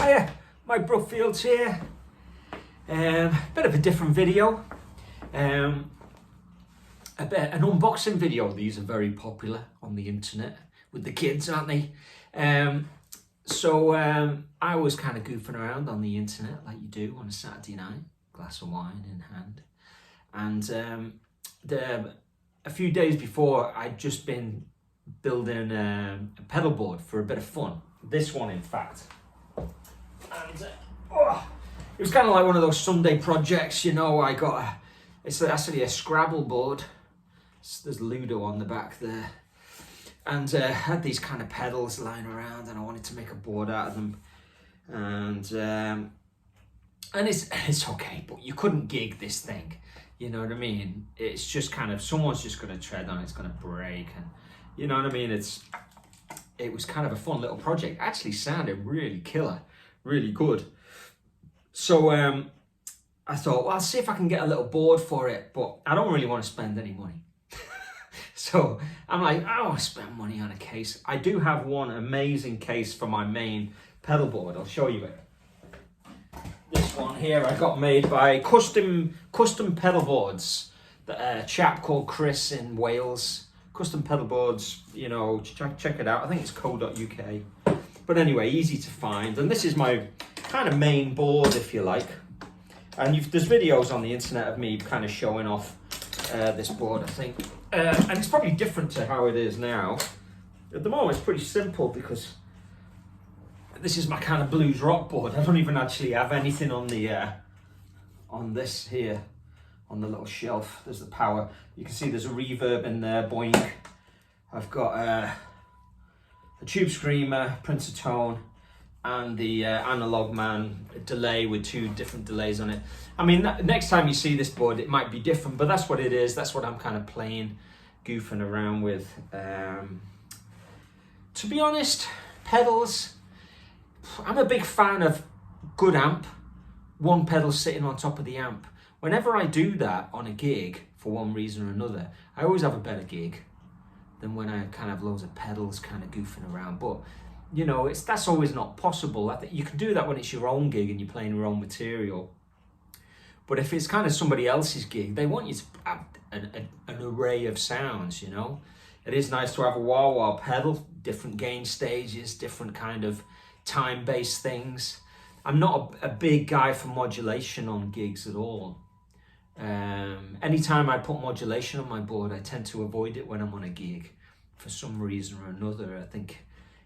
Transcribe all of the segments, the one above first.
Hiya, Mike Brookfields here. Bit of a different video. An unboxing video. These are very popular on the internet with the kids, aren't they? I was kind of goofing around on the internet like you do on a Saturday night, glass of wine in hand. And a few days before, I'd just been building a pedal board for a bit of fun. This one, in fact. And it was kind of like one of those Sunday projects, you know. It's actually a Scrabble board. There's Ludo on the back there. And I had these kind of pedals lying around, and I wanted to make a board out of them. And it's okay, but you couldn't gig this thing. You know what I mean? It's just kind of, someone's just going to tread on it, it's going to break, and you know what I mean? It was kind of a fun little project. Actually sounded really killer, really good. So I thought, well, I'll see if I can get a little board for it, but I don't really want to spend any money. So I'm like, I don't want to spend money on a case. I do have one amazing case for my main pedal board. I'll show you it. This one here I got made by Custom Pedal Boards. A chap called Chris in Wales. Custom Pedal Boards, you know, check it out. I think it's co.uk. But anyway, easy to find. And this is my kind of main board, if you like. And there's videos on the internet of me kind of showing off this board, I think. And it's probably different to how it is now. At the moment, it's pretty simple because this is my kind of blues rock board. I don't even actually have anything on the on this here, on the little shelf. There's the power. You can see there's a reverb in there, boing. I've got a tube screamer, Printer tone, and the Analog Man delay with 2 different delays on it. I mean, next time you see this board, it might be different, but that's what it is. That's what I'm kind of playing, goofing around with. To be honest, pedals, I'm a big fan of good amp, one pedal sitting on top of the amp. Whenever I do that on a gig, for one reason or another, I always have a better gig than when I kind of loads of pedals kind of goofing around. But you know, that's always not possible. I think you can do that when it's your own gig and you're playing your own material. But if it's kind of somebody else's gig, they want you to have an array of sounds, you know. It is nice to have a wah-wah pedal, different gain stages, different kind of time-based things. I'm not a big guy for modulation on gigs at all. Anytime I put modulation on my board, I tend to avoid it when I'm on a gig for some reason or another. I think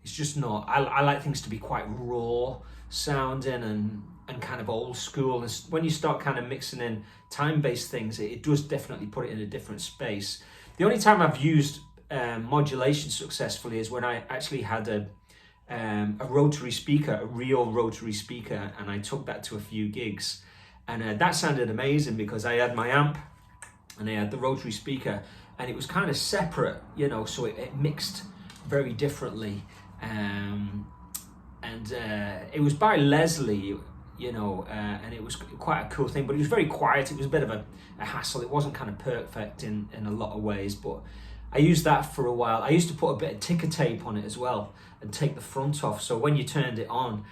it's just not, I like things to be quite raw sounding and kind of old school. And when you start kind of mixing in time-based things, it does definitely put it in a different space. The only time I've used modulation successfully is when I actually had a rotary speaker, a real rotary speaker, and I took that to a few gigs. And that sounded amazing because I had my amp and I had the rotary speaker, and it was kind of separate, you know, so it mixed very differently. It was by Leslie, you know, and it was quite a cool thing, but it was very quiet. It was a bit of a hassle. It wasn't kind of perfect in a lot of ways, but I used that for a while. I used to put a bit of ticker tape on it as well and take the front off, so when you turned it on,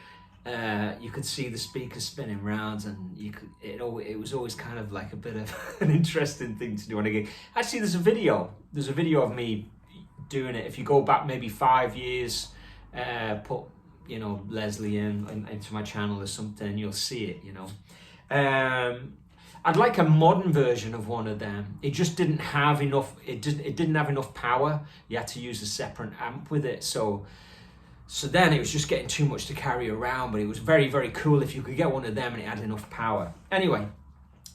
you could see the speakers spinning round, and it was always kind of like a bit of an interesting thing to do on a gig. Actually, there's a video of me doing it. If you go back maybe 5 years, put, you know, Leslie into my channel or something, you'll see it, you know. I'd like a modern version of one of them. It just didn't have enough, it didn't have enough power. You had to use a separate amp with it, so then it was just getting too much to carry around. But it was very, very cool if you could get one of them and it had enough power. Anyway,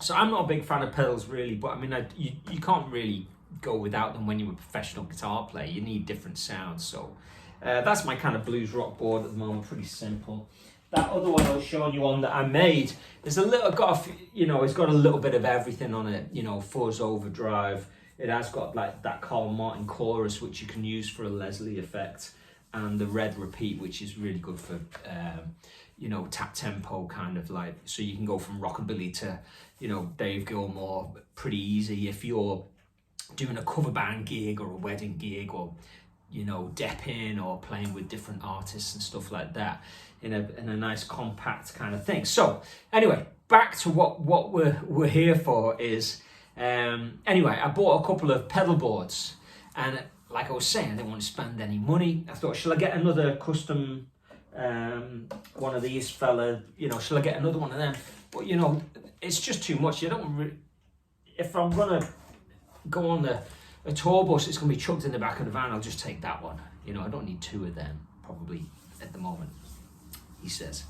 so I'm not a big fan of pedals really, but I mean, you can't really go without them when you're a professional guitar player. You need different sounds. So that's my kind of blues rock board at the moment, pretty simple. That other one I was showing you on that I made, there's a little, it's got a little bit of everything on it, you know, fuzz, overdrive. It has got like that Carl Martin chorus, which you can use for a Leslie effect, and the red repeat, which is really good for, you know, tap tempo kind of like, so you can go from rockabilly to, you know, Dave Gilmour pretty easy if you're doing a cover band gig or a wedding gig, or you know, depping or playing with different artists and stuff like that in a nice compact kind of thing. So anyway, back to what we're here for is, anyway, I bought a couple of pedal boards, and like I was saying, I didn't want to spend any money. I thought, shall I get another custom one of these fella, you know, shall I get another one of them? But you know, it's just too much. You don't really, if I'm gonna go on a tour bus, it's gonna be chucked in the back of the van, I'll just take that one. You know, I don't need two of them probably at the moment, he says.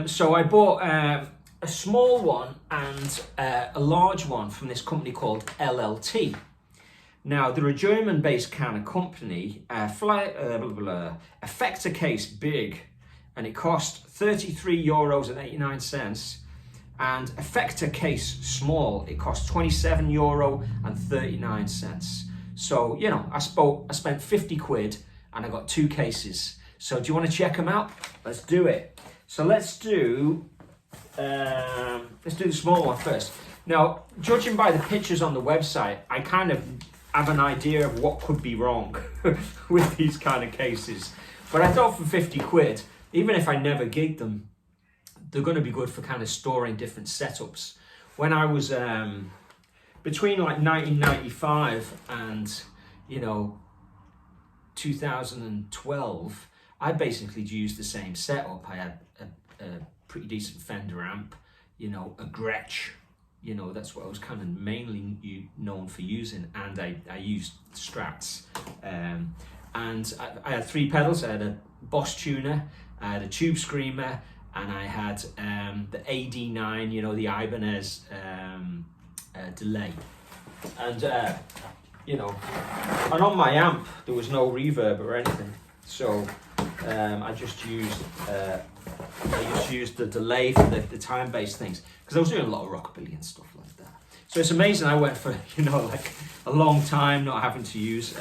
So I bought a small one and a large one from this company called LTT. Now, they're a German-based kind of company, effector case big, and it cost €33.89, and effector case small, it cost €27.39. So, you know, I spent 50 quid and I got two cases. So do you want to check them out? Let's do it. So let's do the small one first. Now, judging by the pictures on the website, I kind of have an idea of what could be wrong with these kind of cases. But I thought for 50 quid, even if I never gigged them, they're going to be good for kind of storing different setups. When I was between like 1995 and, you know, 2012, I basically used the same setup. I had a pretty decent Fender amp, you know, a Gretsch. You know, that's what I was kind of mainly known for using, and I used Strats. And I had three pedals. I had a Boss tuner, I had a Tube Screamer, and I had the AD9, you know, the Ibanez delay. And, you know, and on my amp, there was no reverb or anything. So I just used the delay for the time-based things, because I was doing a lot of rockabilly and stuff like that. So it's amazing I went for, you know, like a long time not having to use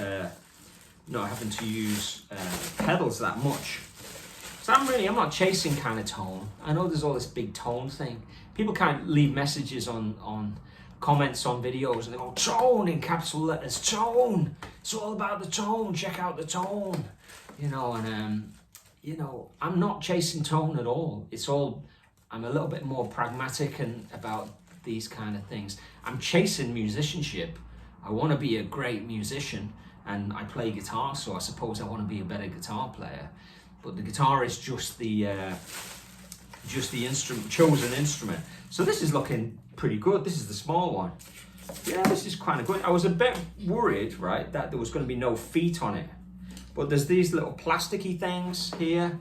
pedals that much. So I'm not chasing kind of tone. I know there's all this big tone thing. People can't leave messages on comments on videos and they go, tone in capital letters, tone. It's all about the tone. Check out the tone. You know, and you know, I'm not chasing tone at all. I'm a little bit more pragmatic and about these kind of things. I'm chasing musicianship. I want to be a great musician, and I play guitar, so I suppose I want to be a better guitar player. But the guitar is just the chosen instrument. So this is looking pretty good. This is the small one. Yeah, this is kind of good. I was a bit worried, right, that there was going to be no feet on it. But there's these little plasticky things here.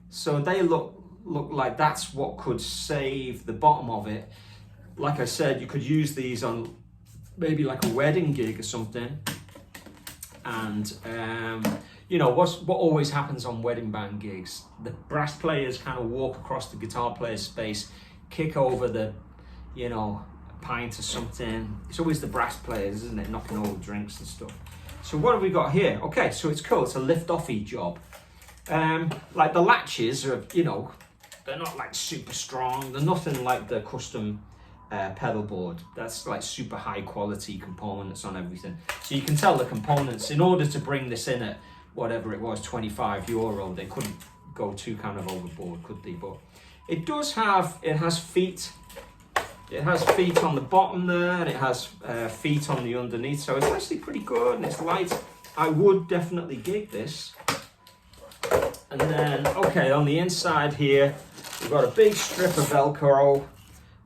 So they look like that's what could save the bottom of it. Like I said, you could use these on maybe like a wedding gig or something. And you know, what always happens on wedding band gigs, the brass players kind of walk across the guitar player's space, kick over the, you know, pint or something. It's always the brass players, isn't it, knocking over drinks and stuff. So what have we got here? Okay, so it's cool. It's a lift-offy job. Like the latches are, you know, they're not like super strong. They're nothing like the custom pedal board. That's like super high quality components on everything. So you can tell the components, in order to bring this in at whatever it was, €25, they couldn't go too kind of overboard, could they? But it does have, it has feet. It has feet on the bottom there, and it has feet on the underneath, so it's actually pretty good, and it's light. I would definitely gig this. And then, okay, on the inside here, we've got a big strip of Velcro,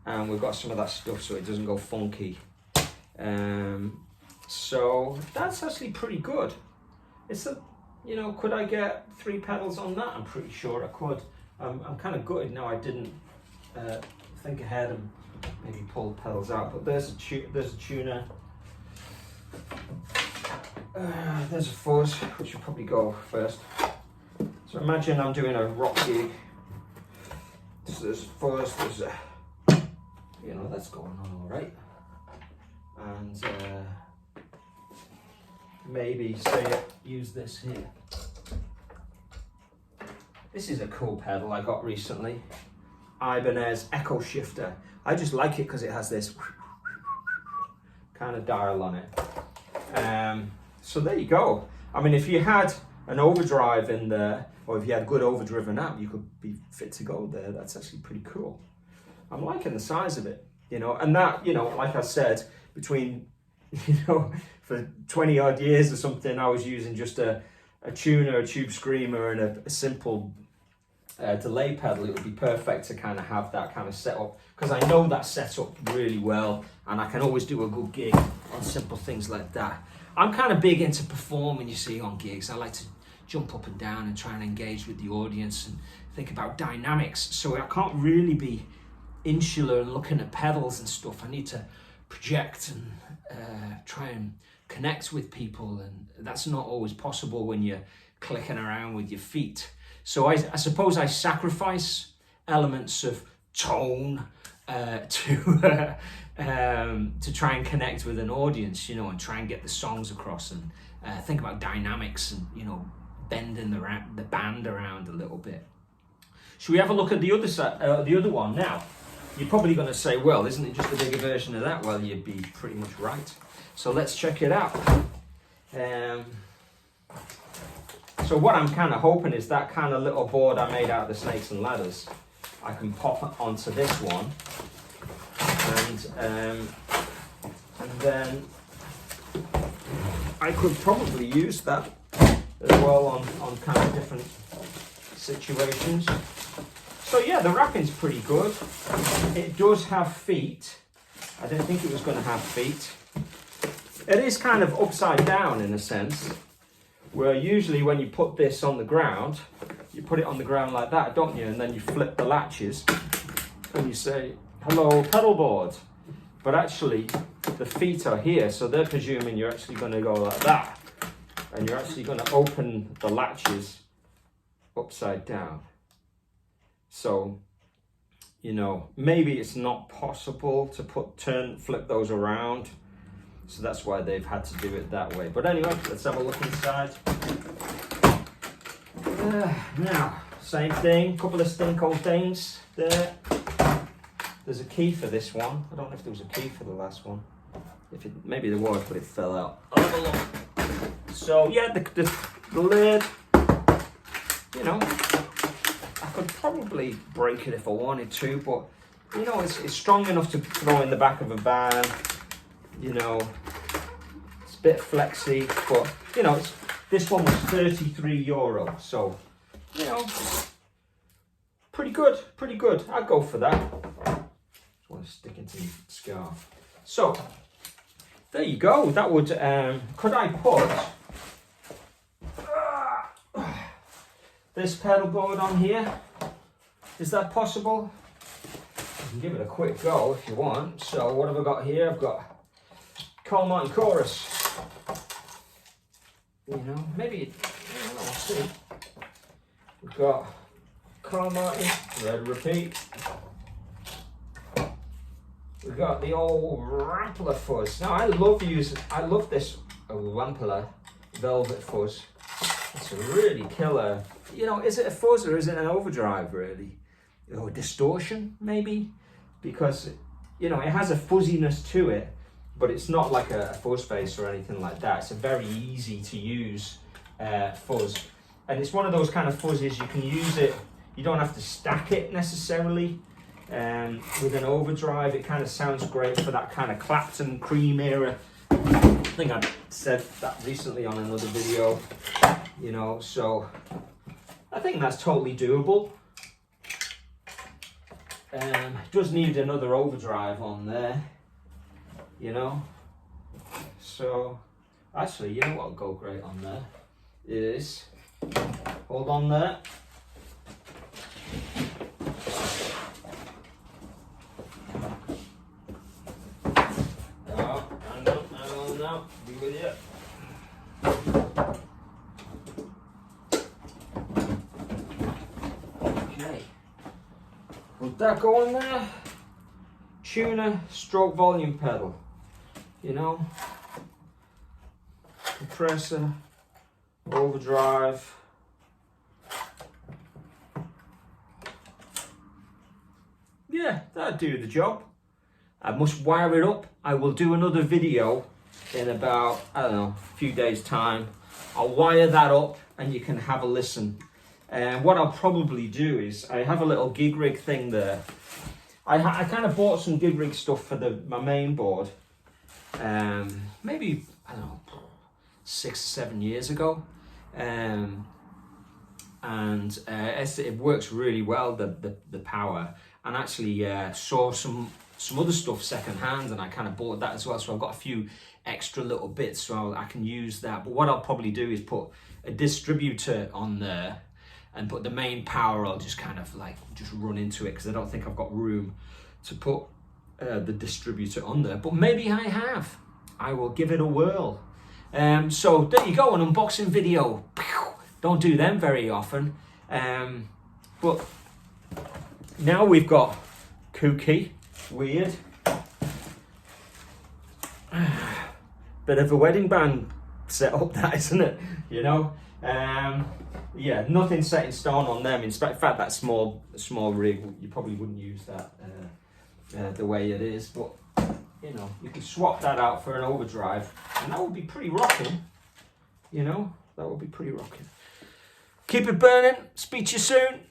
and we've got some of that stuff so it doesn't go funky. So that's actually pretty good. It's a, you know, could I get 3 pedals on that? I'm pretty sure I could. I'm kind of gutted now I didn't think ahead and maybe pull the pedals out, but there's a tuner, there's a fuzz, which will probably go first. So imagine I'm doing a rock gig, so there's a fuzz, there's a, you know, that's going on all right, and maybe say use this here. This is a cool pedal I got recently, Ibanez Echo Shifter. I just like it because it has this kind of dial on it. So there you go. I mean, if you had an overdrive in there, or if you had a good overdriven amp, you could be fit to go there. That's actually pretty cool. I'm liking the size of it, you know, and that, you know, like I said, between, you know, for 20 odd years or something, I was using just a tuner, a tube screamer, and a simple delay pedal. It would be perfect to kind of have that kind of setup, because I know that setup really well, and I can always do a good gig on simple things like that. I'm kind of big into performing, you see, on gigs. I like to jump up and down and try and engage with the audience and think about dynamics. So I can't really be insular and looking at pedals and stuff. I need to project and try and connect with people, and that's not always possible when you're clicking around with your feet. So I suppose I sacrifice elements of tone to try and connect with an audience, you know, and try and get the songs across, and think about dynamics, and, you know, bending the band around a little bit. Should we have a look at the other side, the other one now? You're probably going to say, well, isn't it just a bigger version of that? Well, you'd be pretty much right. So let's check it out. So what I'm kind of hoping is that kind of little board I made out of the snakes and ladders, I can pop onto this one, and then I could probably use that as well on kind of different situations. So yeah, the wrapping's pretty good. It does have feet. I didn't think it was going to have feet. It is kind of upside down in a sense, where usually when you put this on the ground, you put it on the ground like that, don't you? And then you flip the latches and you say, hello, pedal board. But actually, the feet are here, so they're presuming you're actually going to go like that. And you're actually going to open the latches upside down. So, you know, maybe it's not possible to flip those around. So that's why they've had to do it that way. But anyway, let's have a look inside. Now, same thing, couple of stinko things there. There's a key for this one. I don't know if there was a key for the last one. Maybe there was, but it fell out. I'll have a look. So yeah, the lid, you know, I could probably break it if I wanted to, but you know, it's strong enough to throw in the back of a van. You know, it's a bit flexy, but you know, this one was €33, so you know, pretty good. I'd go for that. Just want to stick it to the scarf. So there you go. That would could I put this pedal board on here? Is that possible? You can give it a quick go if you want. So what have I got here? I've got Carl Martin Chorus. You know, maybe, I don't know, we'll see. We've got Carl Martin, Red Repeat. We've got the old Rampler fuzz. Now I love this Rampler velvet fuzz. It's a really killer. You know, is it a fuzz or is it an overdrive really? Or distortion maybe? Because, you know, it has a fuzziness to it, but it's not like a fuzz face or anything like that. It's a very easy to use fuzz. And it's one of those kind of fuzzes, you can use it, you don't have to stack it necessarily. With an overdrive, it kind of sounds great for that kind of Clapton Cream era. I think I said that recently on another video, you know, so I think that's totally doable. It does need another overdrive on there, you know, so actually, you know what will go great on there is, hold on there. Now, be with you. Okay. Would that go on there? Tuner, stroke volume pedal. You know? Compressor, overdrive. Yeah, that'd do the job. I must wire it up. I will do another video in about, I don't know, a few days time I'll wire that up and you can have a listen. And what I'll probably do is, I have a little gig rig thing there. I kind of bought some gig rig stuff for my main board, maybe, I don't know, 6 or 7 years ago. And it works really well, the power. And actually saw some other stuff secondhand, and I kind of bought that as well. So I've got a few extra little bits, so I can use that. But what I'll probably do is put a distributor on there, and put the main power. I'll just kind of like just run into it, because I don't think I've got room to put the distributor on there. But maybe I have. I will give it a whirl. So there you go, an unboxing video. Don't do them very often. But now we've got kooky, weird, bit of a wedding band set up, that, isn't it? You know, yeah, nothing set in stone on them. In fact, that small rig, you probably wouldn't use that the way it is. But you know, you could swap that out for an overdrive, and that would be pretty rocking. You know, that would be pretty rocking. Keep it burning. Speak to you soon.